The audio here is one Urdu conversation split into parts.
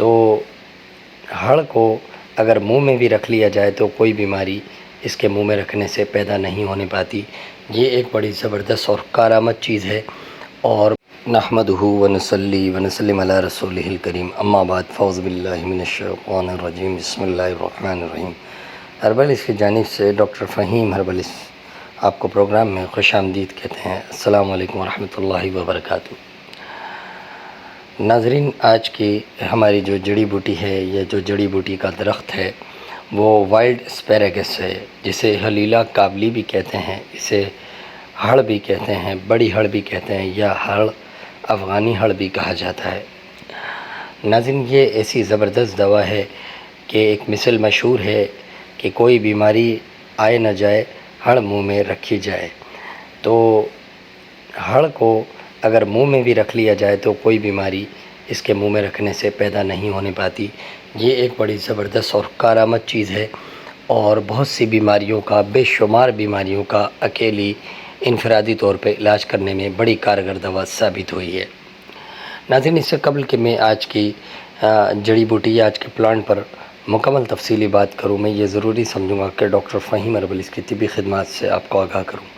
تو ہڑ کو اگر منہ میں بھی رکھ لیا جائے تو کوئی بیماری اس کے منہ میں رکھنے سے پیدا نہیں ہونے پاتی۔ یہ ایک بڑی زبردست اور کارآمد چیز ہے۔ اور نحمدہ ونصلی ونسلم علی رسولہ الکریم، اما بعد، فاعوذ باللہ من الشیطان الرجیم، بسم اللہ الرحمن الرحیم۔ ہربلس کی جانب سے ڈاکٹر فہیم ہربلس آپ کو پروگرام میں خوش آمدید کہتے ہیں۔ السلام علیکم ورحمۃ اللہ وبرکاتہ۔ ناظرین، آج کی ہماری جو جڑی بوٹی ہے، یا جو جڑی بوٹی کا درخت ہے، وہ وائلڈ اسپیراگس ہے، جسے ہلیلا کابلی بھی کہتے ہیں، اسے ہڑ بھی کہتے ہیں، بڑی ہڑ بھی کہتے ہیں، یا ہڑ افغانی ہڑ بھی کہا جاتا ہے۔ ناظرین، یہ ایسی زبردست دوا ہے کہ ایک مثل مشہور ہے کہ کوئی بیماری آئے نہ جائے، ہڑ منہ میں رکھی جائے۔ تو ہڑ کو اگر منہ میں بھی رکھ لیا جائے تو کوئی بیماری اس کے منہ میں رکھنے سے پیدا نہیں ہونے پاتی۔ یہ ایک بڑی زبردست اور کارآمد چیز ہے، اور بہت سی بیماریوں کا، بے شمار بیماریوں کا اکیلی انفرادی طور پہ علاج کرنے میں بڑی کارگر دوا ثابت ہوئی ہے۔ ناظرین، اس سے قبل کہ میں آج کی جڑی بوٹی یا آج کے پلانٹ پر مکمل تفصیلی بات کروں، میں یہ ضروری سمجھوں گا کہ ڈاکٹر فہیم ہربلس کی طبی خدمات سے آپ کو آگاہ کروں۔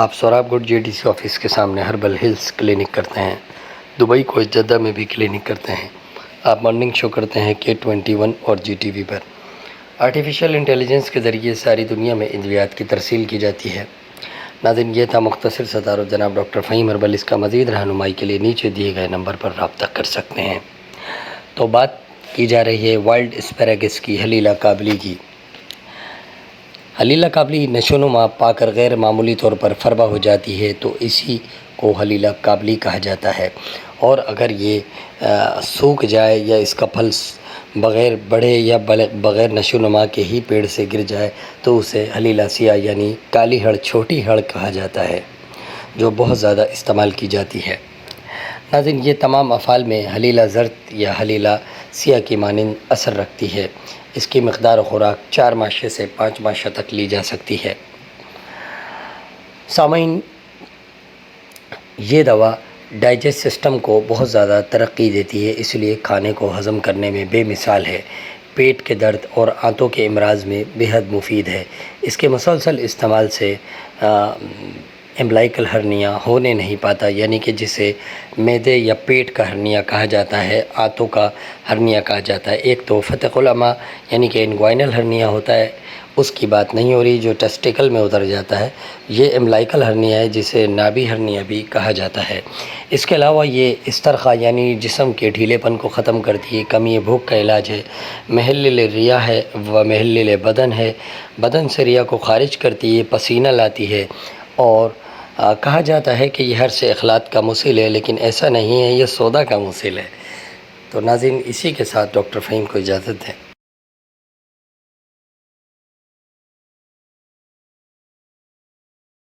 آپ سوراب گڑھ جے ڈی سی آفس کے سامنے ہربل ہلز کلینک کرتے ہیں، دبئی کو جدہ میں بھی کلینک کرتے ہیں۔ آپ مارننگ شو کرتے ہیں K21 اور GTV پر۔ آرٹیفیشل انٹیلیجنس کے ذریعے ساری دنیا میں ادویات کی ترسیل کی جاتی ہے۔ ناظرین، یہ تھا مختصر سا تعارف جناب ڈاکٹر فہیم ہربلس کا۔ مزید رہنمائی کے لیے نیچے دیے گئے نمبر پر رابطہ کر سکتے ہیں۔ تو بات کی جا رہی ہے وائلڈ اسپیراگس کی، ہلیلا کابلی کی۔ ہلیلا کابلی نشوونما پا کر غیر معمولی طور پر فربا ہو جاتی ہے تو اسی کو ہلیلا کابلی کہا جاتا ہے، اور اگر یہ سوکھ جائے یا اس کا پھل بغیر بڑھے یا بغیر نشوونما کے ہی پیڑ سے گر جائے تو اسے ہلیلا سیاہ یعنی کالی ہڑ، چھوٹی ہڑ کہا جاتا ہے، جو بہت زیادہ استعمال کی جاتی ہے۔ ناظرین، یہ تمام افعال میں ہلیلا زرد یا ہلیلا سیاہ کی مانند اثر رکھتی ہے۔ اس کی مقدار خوراک 4 ماشے سے 5 ماشا تک لی جا سکتی ہے۔ سامعین، یہ دوا ڈائجسٹ سسٹم کو بہت زیادہ ترقی دیتی ہے، اس لیے کھانے کو ہضم کرنے میں بے مثال ہے۔ پیٹ کے درد اور آنتوں کے امراض میں بے حد مفید ہے۔ اس کے مسلسل استعمال سے امبلائکل ہرنیا ہونے نہیں پاتا، یعنی کہ جسے معدے یا پیٹ کا ہرنیا کہا جاتا ہے، آنتوں کا ہرنیا کہا جاتا ہے۔ ایک تو فتق الامہ یعنی کہ انگوائنل ہرنیا ہوتا ہے، اس کی بات نہیں ہو رہی، جو ٹیسٹیکل میں اتر جاتا ہے۔ یہ امبلائکل ہرنیا ہے، جسے نابی ہرنیا بھی کہا جاتا ہے۔ اس کے علاوہ یہ استرخاء یعنی جسم کے ڈھیلے پن کو ختم کرتی ہے، کمی بھوک کا علاج ہے، محلل ریاح ہے و محلل بدن ہے، بدن سے ریاح کو خارج کرتی ہے، پسینہ لاتی ہے، اور کہا جاتا ہے کہ یہ ہر سے اخلاط کا مسل ہے، لیکن ایسا نہیں ہے، یہ سودا کا مسل ہے۔ تو ناظرین، اسی کے ساتھ ڈاکٹر فہیم کو اجازت دیں۔